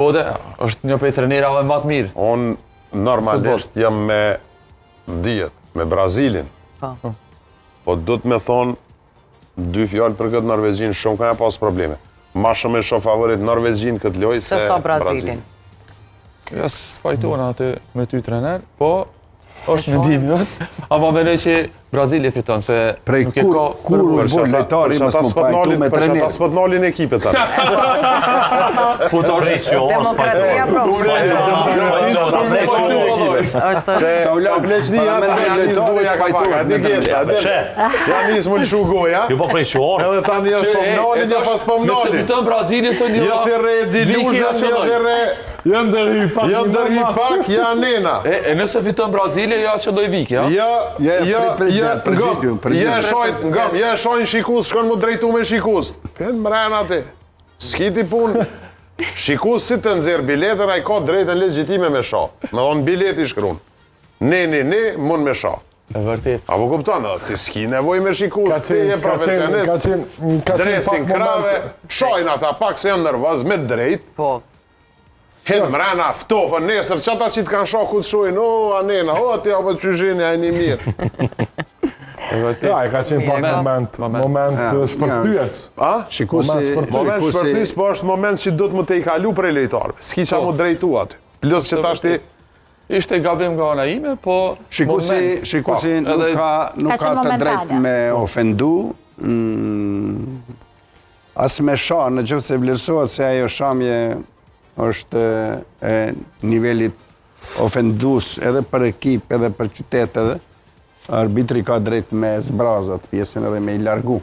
Po dhe, është një prej trenerave më të mirë. Unë normalisht jam me dijet, me Brazilin. Po du të me thonë 2 fjallë për këtë Norvegjin, shumë ka pas probleme. Ma shumë e shoh favorit Norvegjin këtë lojë se Brazilin. Ja, s'pajtona aty me ty trener, po është mendimi jot, ama mendoj që Brazili fiton se prej nuk e ka kur lojtari mos më pajtu me trener. Për ata s'po t'nalin ekipet atë. Demokratia janë nisë më lëshu goja. Jo po presion. Edhe tani është po m'nalin, ja pas po m'nalin. Nëse fiton Brazili, thonë Ja thirre Dilushën, ja thirre... Janë ndërhy pak, ja nena. E nëse fiton Brazili, ja që doj vik, ja? Ja shojnë shikus, shkon mu drejtu me shikus. Pen mrena ti. S'kiti pun. Shikus si të nëzirë biletën, a i ka drejtën legjitime me sha. Me thonë bilet i shkrun. Ne, mund me sha. E vërtet. Apo kupton, ti s'ki nevoj me shikus, ti je profesionist. Dresin krave, shojnë ata pak se janë nërvaz me drejt. Po. Hinë mrena, ftofën, nesër, që ata që t'kanë shoh ku t'shojnë, o, anena, o, ti apo t'qyzhini, a një mirë. Ja, e ka qenë pak moment shpërthyes. A? Moment shpërthys, po është moment që do të më te i kalu për e lejtarve. S'ki qa mu drejtu aty. Plus që ta shti... Ishte gabim nga ana ime, po... Shikusi nuk ka të drejt me ofendu, as me sha, në që se vlerësohet se ajo shamje është nivelit ofendus edhe për ekip, edhe për qytet edhe, arbitri ka drejt me zbrazat pjesën edhe me i largu.